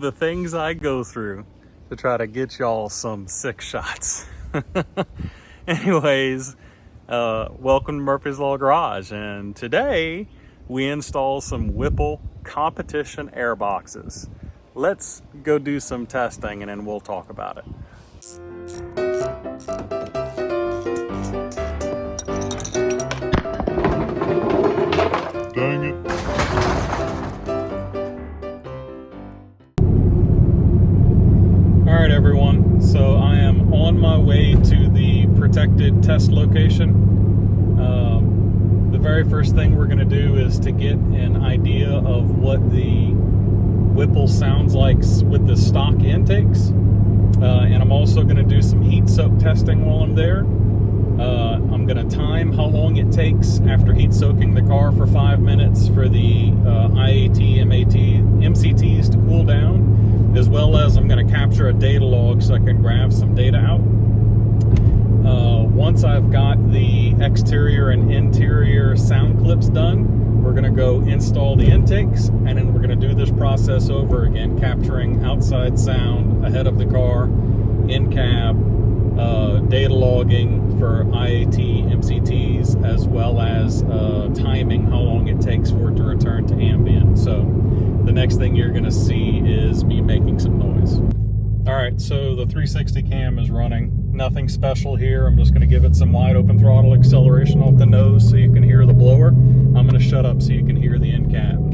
the things I go through to try to get y'all some sick shots. Anyways, welcome to Murphy's Law Garage, and today we install some Whipple Competition air boxes. Let's go do some testing and then we'll talk about it. Dang it. Alright everyone, so I am on my way to the protected test location. The very first thing we're going to do is to get an idea of what the Whipple sounds like with the stock intakes. And I'm also going to do some heat soak testing while I'm there. I'm going to time how long it takes after heat soaking the car for 5 minutes for the IAT, MAT, MCTs to cool down, as well as I'm going to capture a data log so I can graph some data out. Once I've got the exterior and interior sound clips done, we're going to go install the intakes, and then we're going to do this process over again, capturing outside sound ahead of the car, in cab, data logging for IAT, MCTs, as well as timing how long it takes for it to return to ambient. So the next thing you're going to see is me making some noise. Alright, so the 360 cam is running. Nothing special here. I'm just going to give it some wide open throttle acceleration off the nose so you can hear the blower. I'm going to shut up so you can hear the in cab.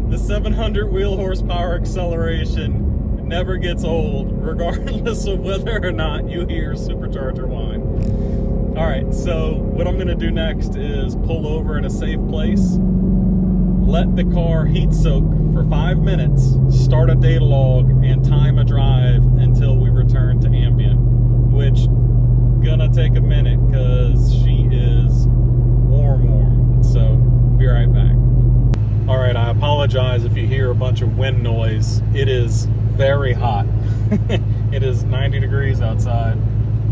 The 700 wheel horsepower acceleration never gets old, regardless of whether or not you hear supercharger whine. Alright, so what I'm going to do next is pull over in a safe place, let the car heat soak for 5 minutes, start a data log, and time a drive until we return to ambient, which gonna take a minute because she is warm. So, be right back. Alright, I apologize if you hear a bunch of wind noise. It is very hot. It is 90 degrees outside,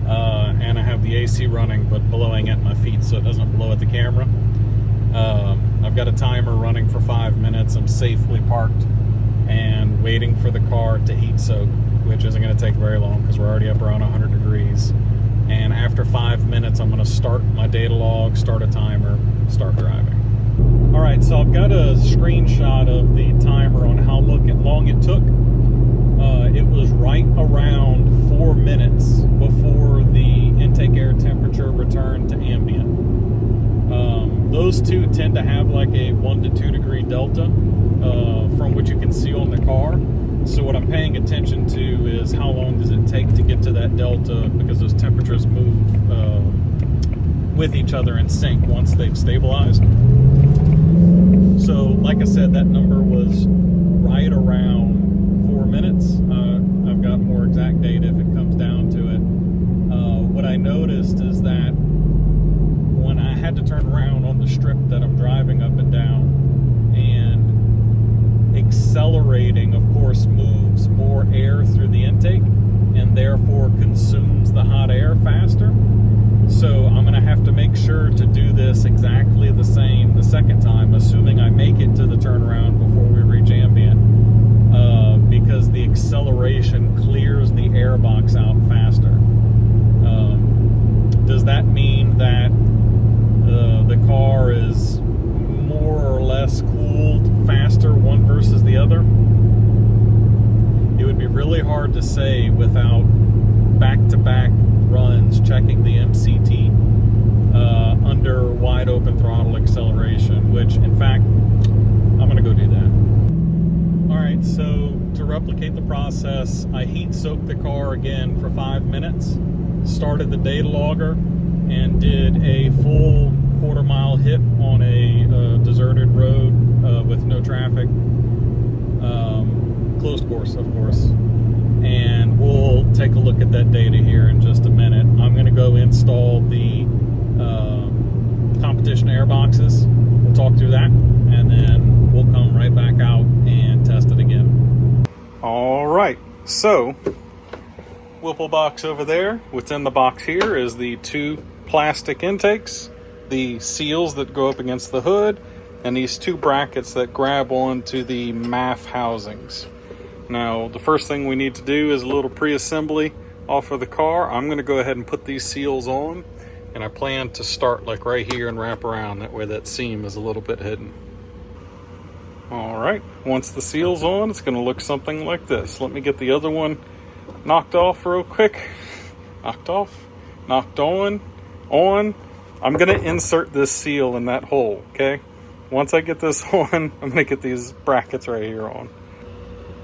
and I have the AC running but blowing at my feet so it doesn't blow at the camera. I've got a timer running for 5 minutes. I'm safely parked and waiting for the car to heat soak, which isn't going to take very long because we're already up around 100 degrees. And after 5 minutes, I'm going to start my data log, start a timer, start driving. Alright, so I've got a screenshot of the timer on how long it took. It was right around 4 minutes before the intake air temperature returned to ambient. Those two tend to have like a 1 to 2 degree delta from what you can see on the car. So what I'm paying attention to is how long does it take to get to that delta, because those temperatures move with each other in sync once they've stabilized. So like I said, that number was right around 4 minutes. I've got more exact data if it comes down to it. What I I noticed is that when I had to turn around on the strip that I'm driving up and down, and accelerating, of course, moves more air through the intake and therefore consumes the hot air faster. So I'm going to have to make sure to do this exactly the same the second time, assuming I make it to the turnaround before we reach ambient, because the acceleration clears the air box out faster. Does that mean that the car is more or less cooled faster one versus the other? It would be really hard to say without back-to-back runs checking the MCT under wide open throttle acceleration, which in fact I'm gonna go do that. All right, so to replicate the process, I heat soaked the car again for 5 minutes, started the data logger, and did a full quarter-mile hit on a deserted road with no traffic, closed course, of course. And we'll take a look at that data here in just a minute. I'm going to go install the competition air boxes. We'll talk through that, and then we'll come right back out and test it again. All right, so Whipple box over there. What's in the box here is the 2 plastic intakes, the seals that go up against the hood, and these 2 brackets that grab onto the MAF housings. Now, the first thing we need to do is a little pre-assembly off of the car. I'm going to go ahead and put these seals on, and I plan to start like right here and wrap around. That way that seam is a little bit hidden. All right, once the seal's on, it's going to look something like this. Let me get the other one knocked off real quick. Knocked off, knocked on. I'm going to insert this seal in that hole, okay? Once I get this on, I'm going to get these brackets right here on.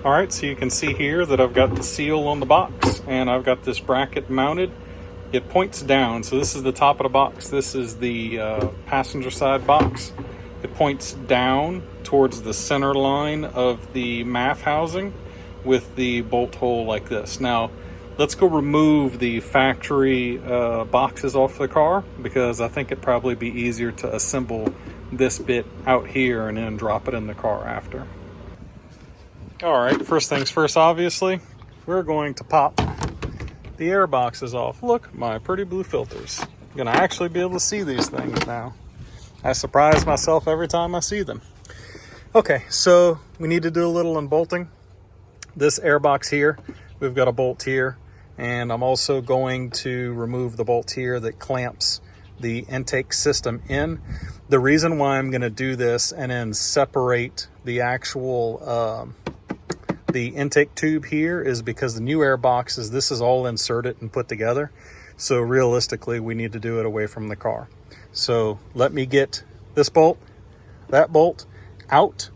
All right, so you can see here that I've got the seal on the box and I've got this bracket mounted. It points down, so this is the top of the box. This is the passenger side box. It points down towards the center line of the MAF housing with the bolt hole like this. Now, let's go remove the factory boxes off the car, because I think it'd probably be easier to assemble this bit out here and then drop it in the car after. All right, first things first, obviously, we're going to pop the air boxes off. Look, my pretty blue filters. I'm gonna actually be able to see these things now. I surprise myself every time I see them. Okay, so we need to do a little unbolting. This air box here, we've got a bolt here, and I'm also going to remove the bolt here that clamps the intake system in. The reason why I'm gonna do this and then separate the actual the intake tube here is because the new air boxes, this is all inserted and put together. So realistically, we need to do it away from the car. So let me get this bolt, that bolt out.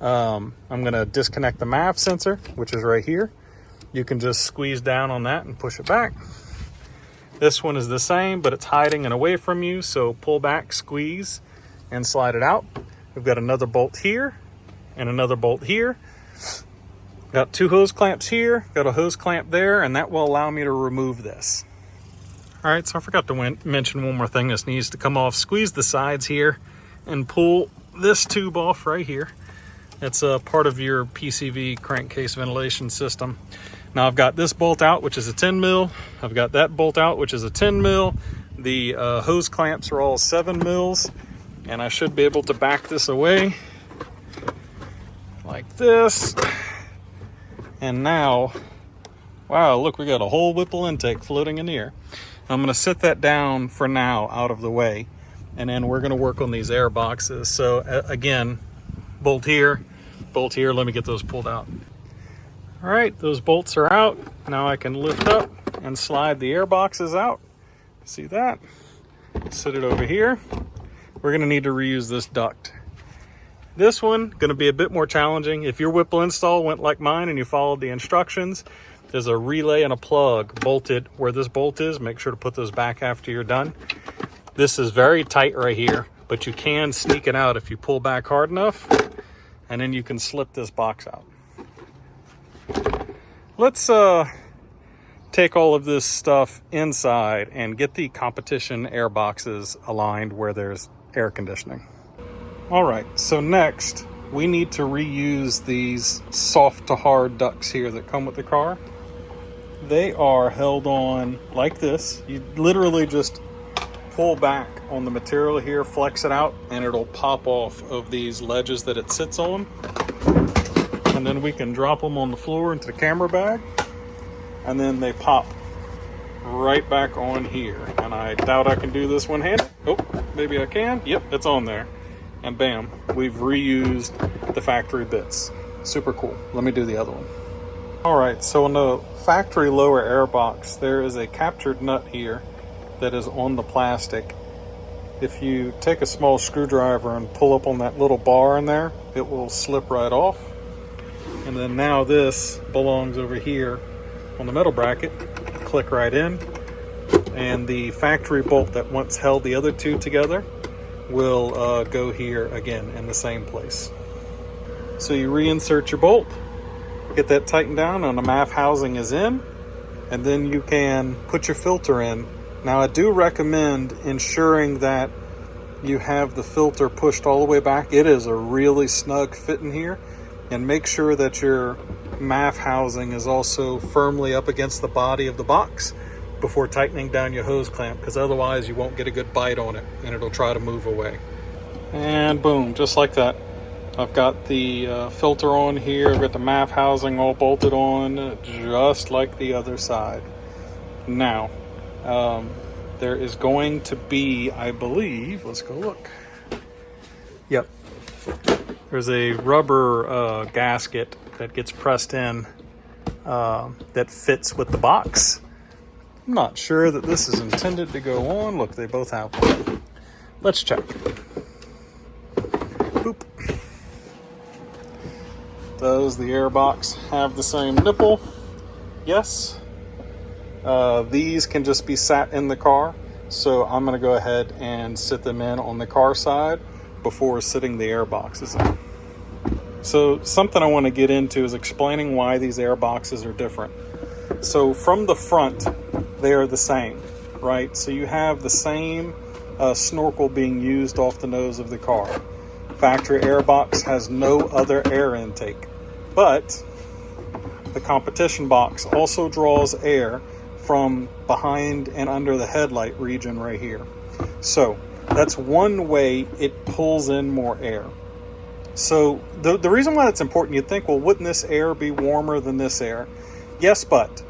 I'm gonna disconnect the MAF sensor, which is right here. You can just squeeze down on that and push it back. This one is the same, but it's hiding and away from you. So pull back, squeeze, and slide it out. We've got another bolt here and another bolt here. Got 2 hose clamps here, got a hose clamp there, and that will allow me to remove this. All right, so I forgot to mention one more thing. This needs to come off. Squeeze the sides here and pull this tube off right here. It's a part of your PCV crankcase ventilation system. Now I've got this bolt out, which is a 10 mil. I've got that bolt out, which is a 10 mil. The hose clamps are all 7 mils, and I should be able to back this away like this. And now, wow, look, we got a whole Whipple intake floating in the air. I'm gonna sit that down for now out of the way, and then we're gonna work on these air boxes. So again, bolt here, let me get those pulled out. All right, those bolts are out. Now I can lift up and slide the air boxes out. See that? Sit it over here. We're gonna need to reuse this duct. This one, gonna be a bit more challenging. If your Whipple install went like mine and you followed the instructions, there's a relay and a plug bolted where this bolt is. Make sure to put those back after you're done. This is very tight right here, but you can sneak it out if you pull back hard enough, and then you can slip this box out. Let's take all of this stuff inside and get the competition air boxes aligned where there's air conditioning. All right, so next we need to reuse these soft to hard ducts here that come with the car. They are held on like this. You literally just pull back on the material here, flex it out, and it'll pop off of these ledges that it sits on. And then we can drop them on the floor into the camera bag, and then they pop right back on here. And I doubt I can do this one-handed. Oh, maybe I can. Yep, it's on there. And bam, we've reused the factory bits. Super cool. Let me do the other one. All right, so in the factory lower air box, there is a captured nut here that is on the plastic. If you take a small screwdriver and pull up on that little bar in there, it will slip right off. And then now this belongs over here on the metal bracket. Click right in, and the factory bolt that once held the other two together will go here again in the same place. So you reinsert your bolt, get that tightened down, and the MAF housing is in, and then you can put your filter in. Now I do recommend ensuring that you have the filter pushed all the way back. It is a really snug fit in here, and make sure that your MAF housing is also firmly up against the body of the box before tightening down your hose clamp, because otherwise you won't get a good bite on it and it'll try to move away. And boom, just like that. I've got the filter on here, I've got the MAF housing all bolted on, just like the other side. Now, there is going to be, I believe, let's go look. Yep, there's a rubber gasket that gets pressed in that fits with the box. I'm not sure that this is intended to go on. Look, they both have one. Let's check. Boop. Does the air box have the same nipple? Yes. These can just be sat in the car, so I'm going to go ahead and sit them in on the car side before sitting the air boxes in. So something I want to get into is explaining why these air boxes are different. So from the front, they are the same, right? So you have the same snorkel being used off the nose of the car. Factory air box has no other air intake, but the competition box also draws air from behind and under the headlight region right here. So that's one way it pulls in more air. So the reason why that's important, you'd think, well, wouldn't this air be warmer than this air? Yes, but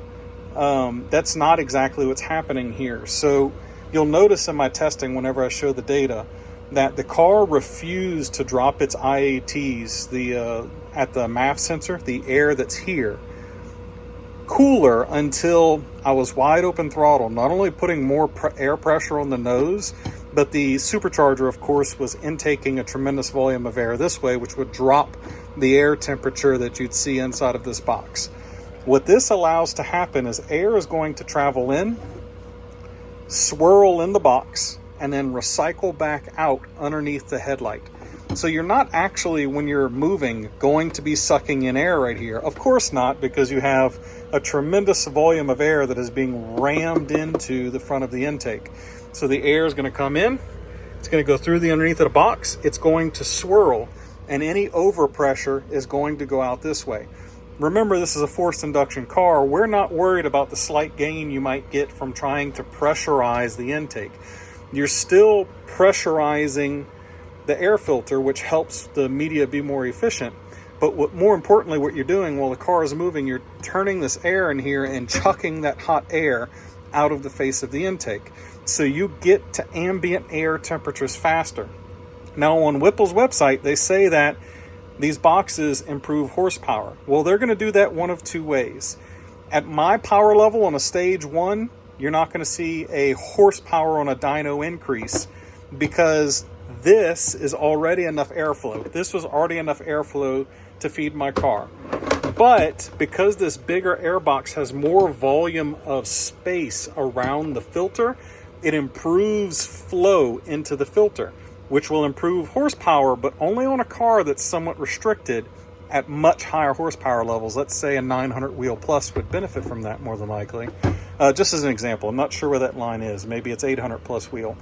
that's not exactly what's happening here. So you'll notice in my testing, whenever I show the data, that the car refused to drop its IATs, at the MAF sensor, the air that's here, cooler until I was wide open throttle, not only putting more air pressure on the nose, but the supercharger, of course, was intaking a tremendous volume of air this way, which would drop the air temperature that you'd see inside of this box. What this allows to happen is air is going to travel in, swirl in the box, and then recycle back out underneath the headlight. So you're not actually, when you're moving, going to be sucking in air right here. Of course not, because you have a tremendous volume of air that is being rammed into the front of the intake. So the air is going to come in, it's going to go through the underneath of the box, it's going to swirl, and any overpressure is going to go out this way. Remember, this is a forced induction car. We're not worried about the slight gain you might get from trying to pressurize the intake. You're still pressurizing the air filter, which helps the media be more efficient. But more importantly, what you're doing while the car is moving, you're turning this air in here and chucking that hot air out of the face of the intake. So you get to ambient air temperatures faster. Now on Whipple's website, they say that these boxes improve horsepower. Well, they're going to do that one of two ways. At my power level on a stage 1, you're not going to see a horsepower on a dyno increase, because this is already enough airflow. This was already enough airflow to feed my car. But because this bigger air box has more volume of space around the filter, it improves flow into the filter, which will improve horsepower, but only on a car that's somewhat restricted at much higher horsepower levels. Let's say a 900 wheel plus would benefit from that more than likely. Just as an example, I'm not sure where that line is. Maybe it's 800 plus wheel.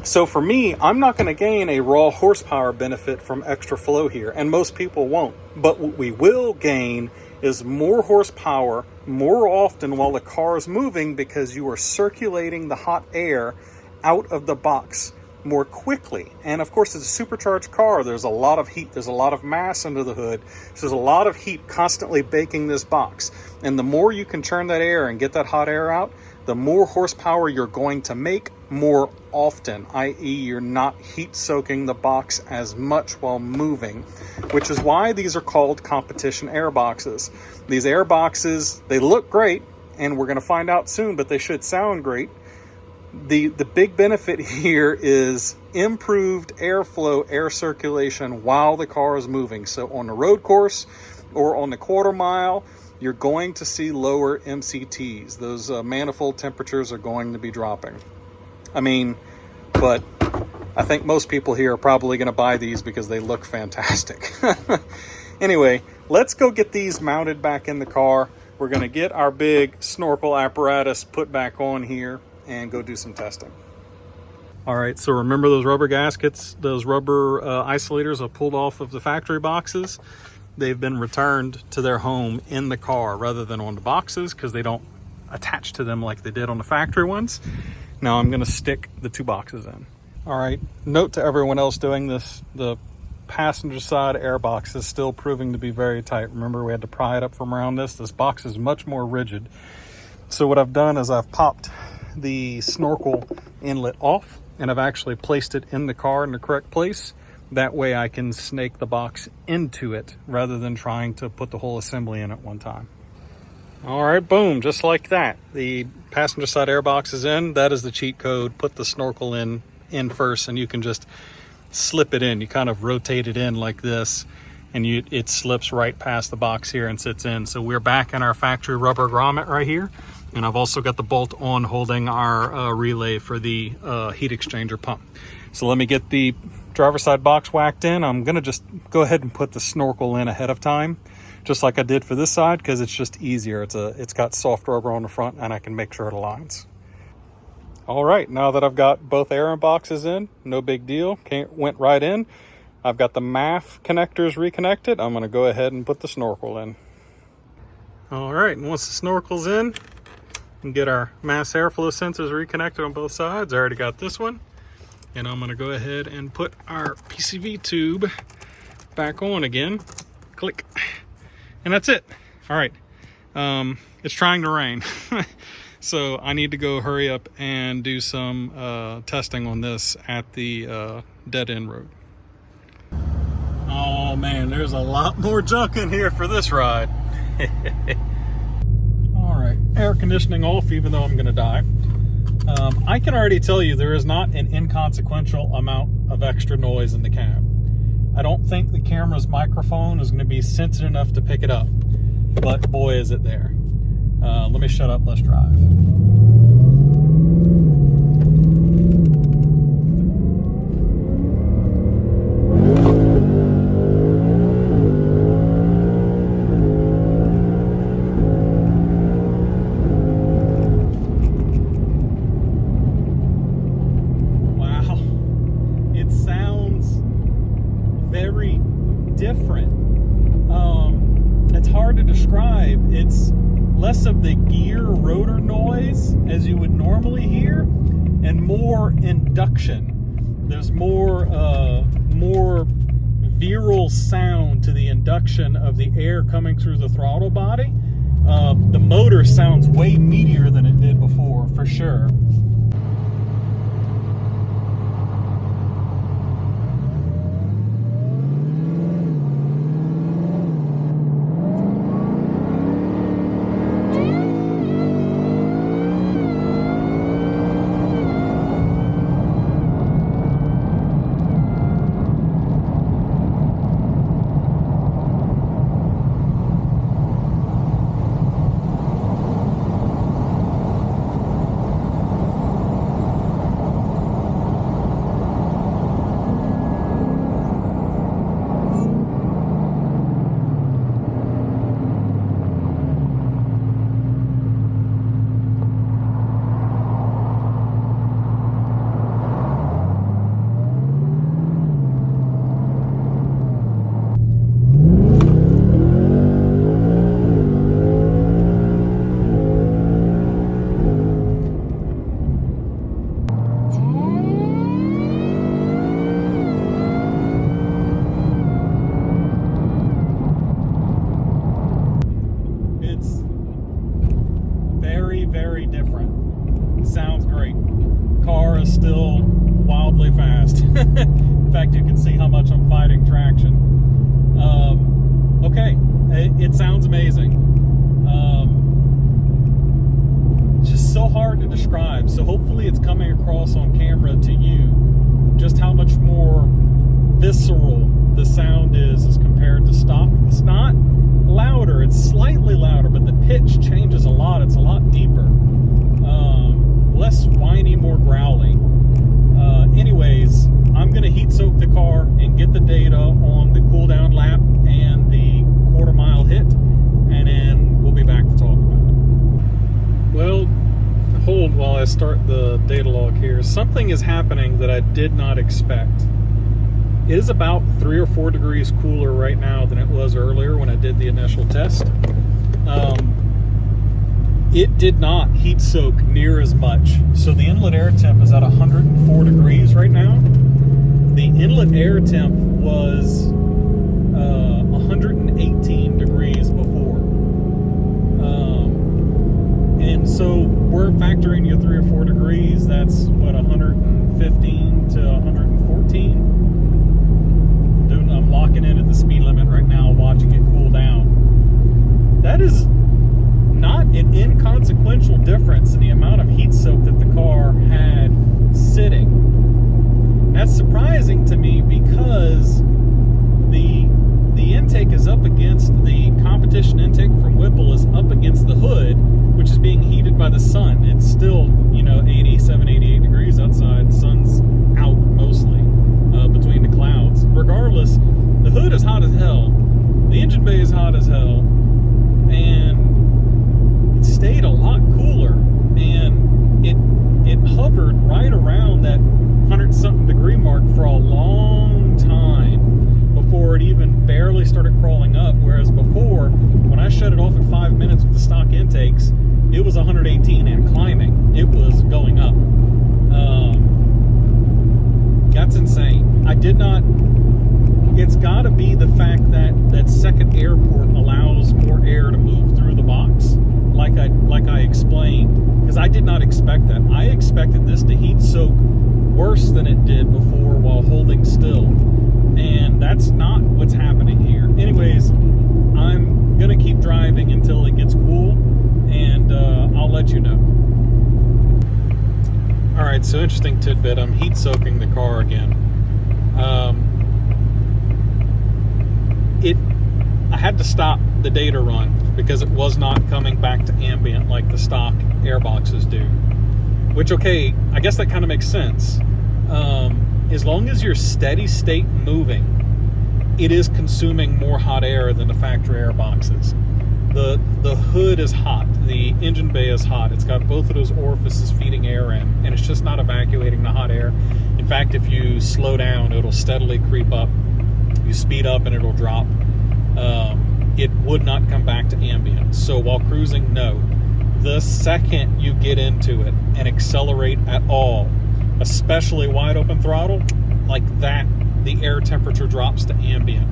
So for me, I'm not going to gain a raw horsepower benefit from extra flow here, and most people won't. But what we will gain is more horsepower more often while the car is moving, because you are circulating the hot air out of the box more quickly. And of course, it's a supercharged car. There's a lot of heat. There's a lot of mass under the hood. So there's a lot of heat constantly baking this box. And the more you can churn that air and get that hot air out, the more horsepower you're going to make more often, i.e. you're not heat soaking the box as much while moving, which is why these are called competition air boxes. These air boxes, they look great, and we're going to find out soon, but they should sound great. The big benefit here is improved airflow, air circulation while the car is moving. So on the road course or on the quarter mile, you're going to see lower MCTs. Those manifold temperatures are going to be dropping. I mean, but I think most people here are probably going to buy these because they look fantastic. Anyway, let's go get these mounted back in the car. We're going to get our big snorkel apparatus put back on here and go do some testing. All right, so remember those rubber gaskets, those rubber isolators I pulled off of the factory boxes? They've been returned to their home in the car rather than on the boxes, because they don't attach to them like they did on the factory ones. Now I'm gonna stick the two boxes in. All right, note to everyone else doing this, the passenger side air box is still proving to be very tight. Remember, we had to pry it up from around this. This box is much more rigid. So what I've done is I've popped the snorkel inlet off, and I've actually placed it in the car in the correct place. That way I can snake the box into it rather than trying to put the whole assembly in at one time. All right, boom, just like that. The passenger side air box is in. That is the cheat code. Put the snorkel in first, and you can just slip it in. You kind of rotate it in like this, and it slips right past the box here and sits in. So we're back in our factory rubber grommet right here. And I've also got the bolt on holding our relay for the heat exchanger pump. So let me get the driver's side box whacked in. I'm gonna just go ahead and put the snorkel in ahead of time, just like I did for this side, because it's just easier. It's got soft rubber on the front, and I can make sure it aligns. All right, now that I've got both air boxes in, no big deal, went right in. I've got the MAF connectors reconnected. I'm gonna go ahead and put the snorkel in. All right, and once the snorkel's in, and get our mass airflow sensors reconnected on both sides. I already got this one, and I'm gonna go ahead and put our PCV tube back on again. Click, and that's it. All right, it's trying to rain. So I need to go hurry up and do some testing on this at the dead end road. Oh man, there's a lot more junk in here for this ride. Air conditioning off, even though I'm going to die. I can already tell you there is not an inconsequential amount of extra noise in the cab. I don't think the camera's microphone is going to be sensitive enough to pick it up, but boy is it there. Let me shut up, let's drive. It's hard to describe. It's less of the gear rotor noise as you would normally hear, and more induction. There's more virile sound to the induction of the air coming through the throttle body. The motor sounds way meatier than it did before, for sure. In fact, you can see how much I'm fighting traction. Okay, it sounds amazing. It's just so hard to describe. So hopefully it's coming across on camera to you just how much more visceral the sound is as compared to stock. It's not louder, it's slightly louder, but the pitch changes a lot. It's a lot deeper. Less whiny, more growly. Anyways, I'm going to heat soak the car and get the data on the cool down lap and the quarter-mile hit, and then we'll be back to talk about it. Well, hold while I start the data log here. Something is happening that I did not expect. It is about 3 or 4 degrees cooler right now than it was earlier when I did the initial test. It did not heat soak near as much. So the inlet air temp is at 104 degrees right now. The inlet air temp was 118 degrees before. And so we're factoring you 3 or 4 degrees. That's what, 115 to 114? I'm locking in at the speed limit right now, watching it cool down. That is not an inconsequential difference in the amount of heat soak that the car had sitting. That's surprising to me because the intake is up against the competition intake from Whipple is up against the hood, which is being heated by the sun. It's still, 87, 88 degrees outside. The sun's out mostly between the clouds. Regardless, the hood is hot as hell. The engine bay is hot as hell. And it stayed a lot cooler. And it hovered right around that 100-something degree mark for a long time before it even barely started crawling up. Whereas before, when I shut it off at 5 minutes with the stock intakes, it was 118 and climbing. It was going up. That's insane. I did not... It's got to be the fact that that second air port allows more air to move through the box, like I explained, because I did not expect that. I expected this to heat soak worse than it did before while holding still, and that's not what's happening here. Anyways, I'm gonna keep driving until it gets cool, and I'll let you know. Alright, so interesting tidbit. I'm heat soaking the car again. I had to stop the data run because it was not coming back to ambient like the stock airboxes do. Which, okay, I guess that kind of makes sense. As long as you're steady state moving, it is consuming more hot air than the factory airboxes. The hood is hot, the engine bay is hot. It's got both of those orifices feeding air in, and it's just not evacuating the hot air. In fact, if you slow down, it'll steadily creep up. You speed up and it'll drop. It would not come back to ambient. So while cruising, no. The second you get into it and accelerate at all, especially wide open throttle, like that, the air temperature drops to ambient.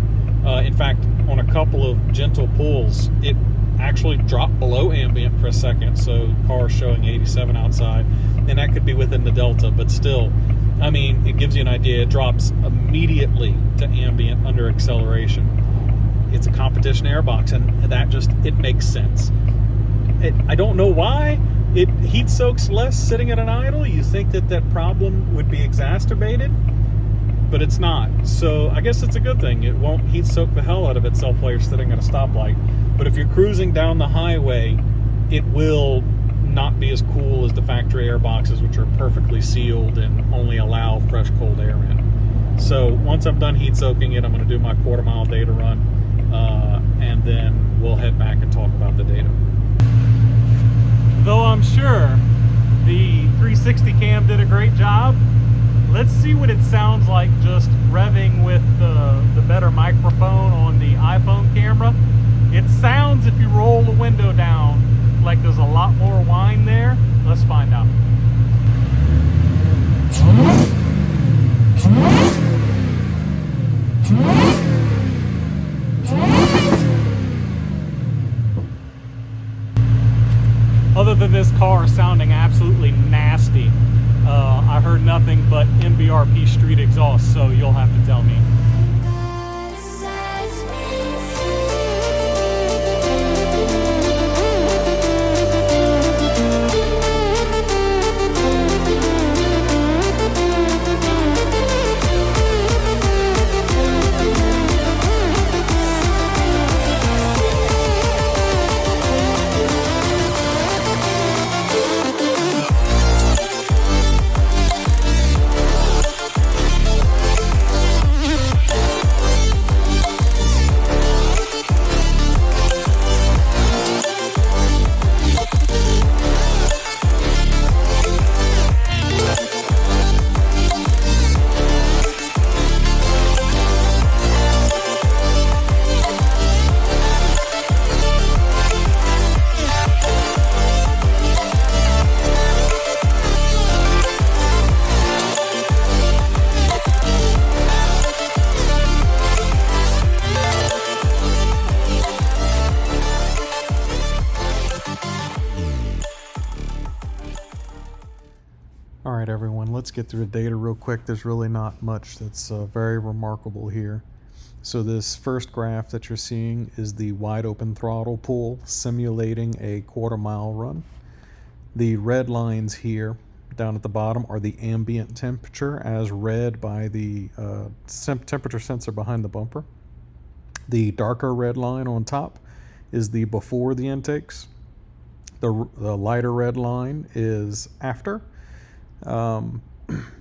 In fact, on a couple of gentle pulls, it actually dropped below ambient for a second. So car showing 87 outside, and that could be within the delta, but still, I mean, it gives you an idea. It drops immediately to ambient under acceleration. It's a competition airbox, and that just, it makes sense. I don't know why it heat soaks less sitting at an idle. You think that problem would be exacerbated, but it's not. So I guess it's a good thing. It won't heat soak the hell out of itself while you're sitting at a stoplight. But if you're cruising down the highway, it will not be as cool as the factory airboxes, which are perfectly sealed and only allow fresh cold air in. So once I'm done heat soaking it, I'm going to do my quarter-mile data run, and then we'll head back and talk about the data. Though I'm sure the 360 cam did a great job, let's see what it sounds like just revving with the better microphone on the iPhone camera. It sounds, if you roll the window down, like there's a lot more whine there. Let's find out. Other than this car sounding absolutely nasty, I heard nothing but MBRP MBRP street exhaust, so you'll have to tell me. Alright everyone, let's get through the data real quick. There's really not much that's very remarkable here. So this first graph that you're seeing is the wide open throttle pull simulating a quarter-mile run. The red lines here down at the bottom are the ambient temperature as read by the temperature sensor behind the bumper. The darker red line on top is the before the intakes. The lighter red line is after.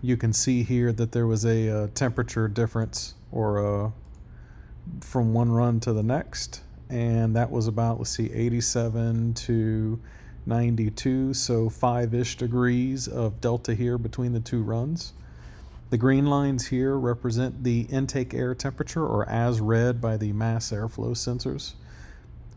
You can see here that there was a temperature difference or from one run to the next, and that was about, let's see, 87 to 92, so 5-ish degrees of delta here between the two runs. The green lines here represent the intake air temperature, or as read by the mass airflow sensors.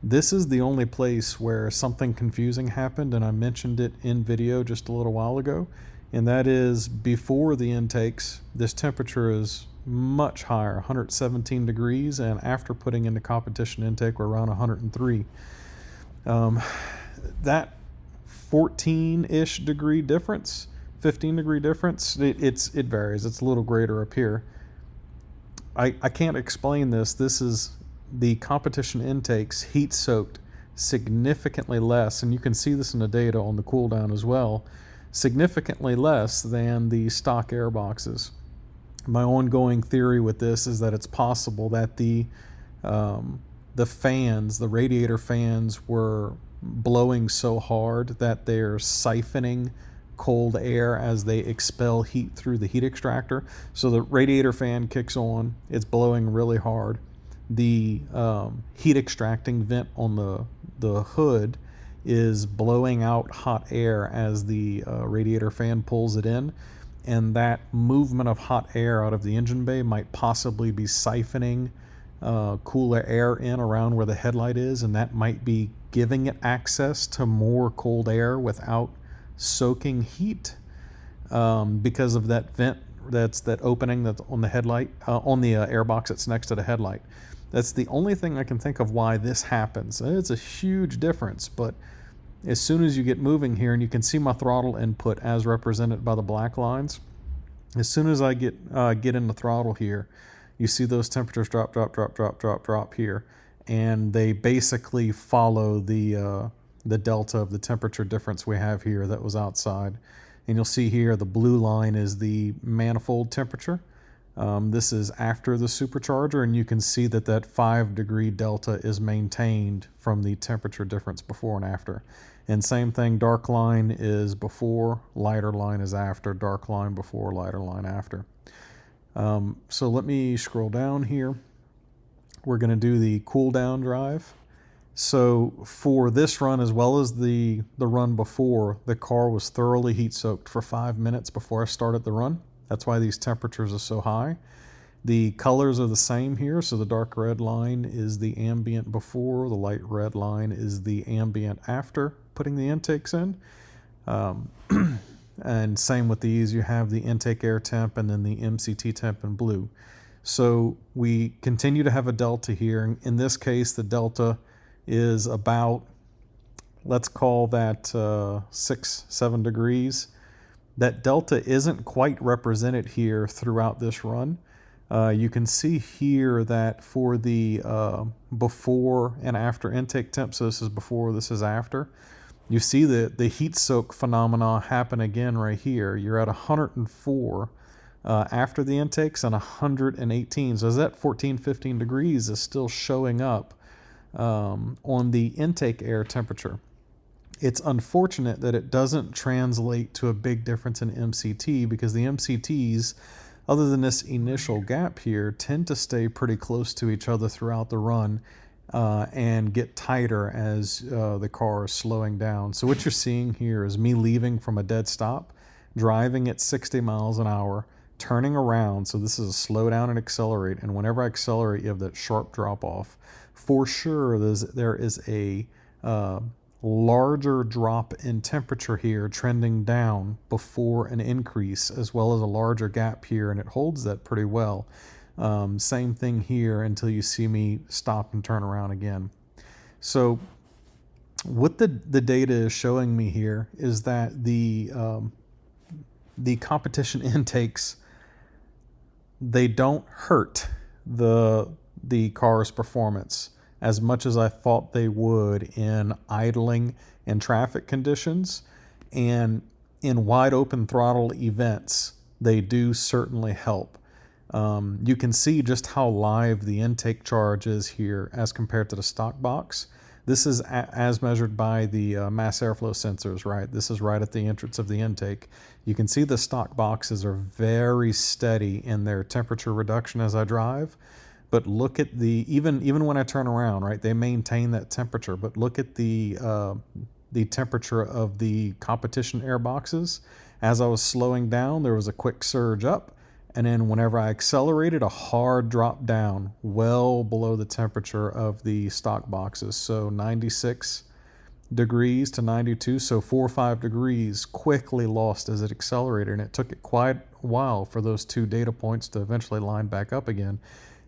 This is the only place where something confusing happened, and I mentioned it in video just a little while ago, and that is before the intakes, this temperature is much higher, 117 degrees, and after putting in the competition intake, we're around 103. That 14-ish degree difference, 15 degree difference, it varies. It's a little greater up here. I can't explain this. This is the competition intakes heat soaked significantly less, and you can see this in the data on the cool down as well, significantly less than the stock air boxes. My ongoing theory with this is that it's possible that the fans, the radiator fans, were blowing so hard that they're siphoning cold air as they expel heat through the heat extractor. So the radiator fan kicks on, it's blowing really hard. The heat extracting vent on the hood is blowing out hot air as the radiator fan pulls it in, and that movement of hot air out of the engine bay might possibly be siphoning cooler air in around where the headlight is, and that might be giving it access to more cold air without soaking heat because of that vent, that opening that's on the headlight, on the air box that's next to the headlight. That's the only thing I can think of why this happens. It's a huge difference, but as soon as you get moving here, and you can see my throttle input as represented by the black lines, as soon as I get in the throttle here, you see those temperatures drop here, and they basically follow the delta of the temperature difference we have here that was outside. And you'll see here the blue line is the manifold temperature. This is after the supercharger, and you can see that that 5 degree delta is maintained from the temperature difference before and after. And same thing, dark line is before, lighter line is after, dark line before, lighter line after. So let me scroll down here. We're going to do the cool down drive. So for this run, as well as the run before, the car was thoroughly heat soaked for 5 minutes before I started the run. That's why these temperatures are so high. The colors are the same here, so the dark red line is the ambient before, the light red line is the ambient after putting the intakes in. And same with these, you have the intake air temp and then the MCT temp in blue. So we continue to have a delta here. In this case, the delta is about, let's call that 6-7 degrees. That delta isn't quite represented here throughout this run. You can see here that for the before and after intake temps, so this is before, this is after, you see the heat soak phenomena happen again right here. You're at 104 after the intakes and 118. So that 14, 15 degrees is still showing up on the intake air temperature. It's unfortunate that it doesn't translate to a big difference in MCT, because the MCTs, other than this initial gap here, tend to stay pretty close to each other throughout the run and get tighter as the car is slowing down. So what you're seeing here is me leaving from a dead stop, driving at 60 miles an hour, turning around. So this is a slow down and accelerate. And whenever I accelerate, you have that sharp drop off. For sure, there is a larger drop in temperature here trending down before an increase, as well as a larger gap here, and it holds that pretty well. Same thing here until you see me stop and turn around again. So what the data is showing me here is that the competition intakes, they don't hurt the car's performance as much as I thought they would in idling and traffic conditions. And in wide open throttle events, they do certainly help. You can see just how live the intake charge is here as compared to the stock box. This is as measured by the mass airflow sensors, right? This is right at the entrance of the intake. You can see the stock boxes are very steady in their temperature reduction as I drive. But look at the, even when I turn around, right, they maintain that temperature. But look at the temperature of the competition air boxes. As I was slowing down, there was a quick surge up. And then whenever I accelerated, a hard drop down, well below the temperature of the stock boxes. So 96 degrees to 92, so 4 or 5 degrees quickly lost as it accelerated. And it took it quite a while for those two data points to eventually line back up again.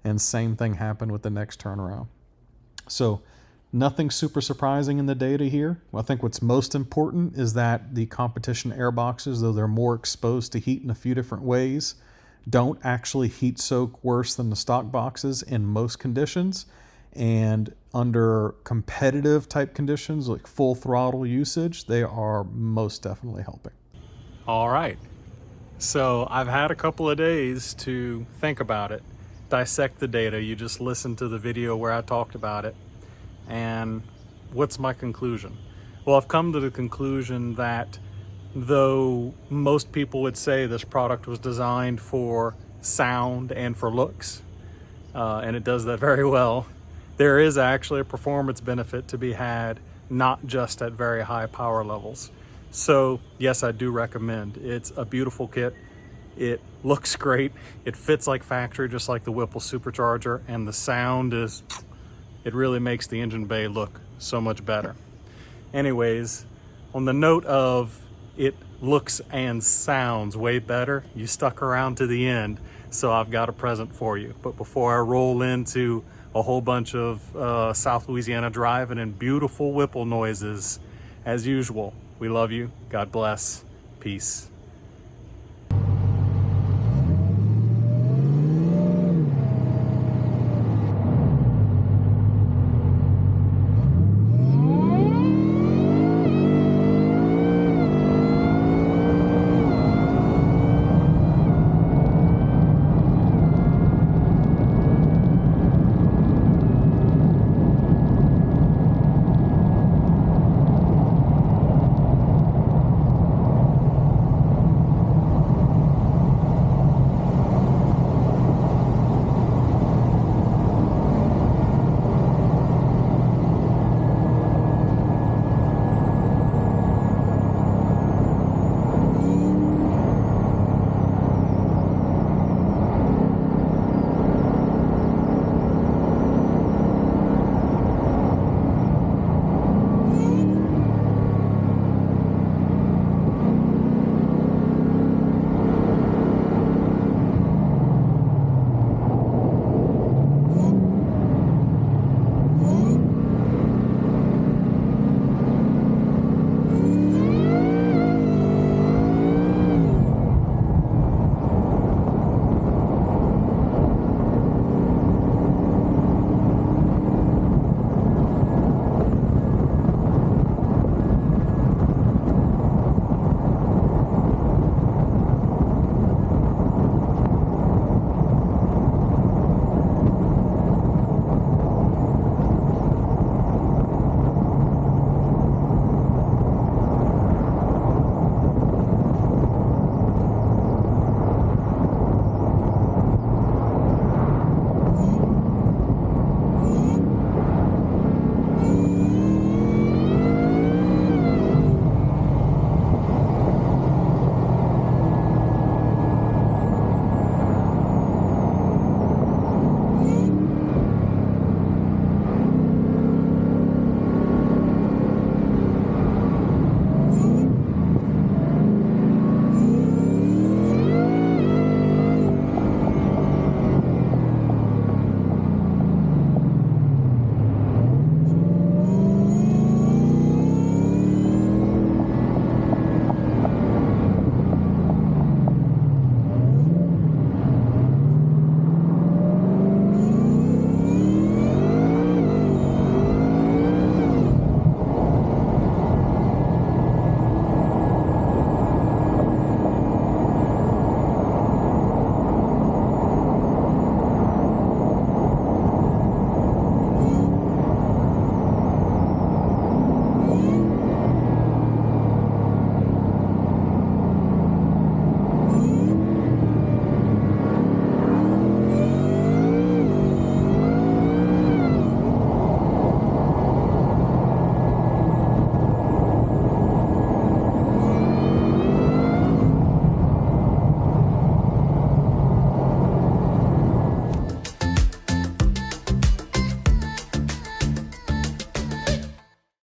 And same thing happened with the next turnaround. So nothing super surprising in the data here. I think what's most important is that the competition air boxes, though they're more exposed to heat in a few different ways, don't actually heat soak worse than the stock boxes in most conditions. And under competitive type conditions, like full throttle usage, they are most definitely helping. All right. So I've had a couple of days to think about it, dissect the data. You just listened to the video where I talked about it. And what's my conclusion? Well, I've come to the conclusion that though most people would say this product was designed for sound and for looks, and it does that very well, there is actually a performance benefit to be had, not just at very high power levels. So yes, I do recommend. It's a beautiful kit. It looks great. It fits like factory, just like the Whipple supercharger, and the sound is, it really makes the engine bay look so much better. Anyways, on the note of it looks and sounds way better, you stuck around to the end, so I've got a present for you. But before I roll into a whole bunch of South Louisiana driving and beautiful Whipple noises, as usual, we love you. God bless. Peace.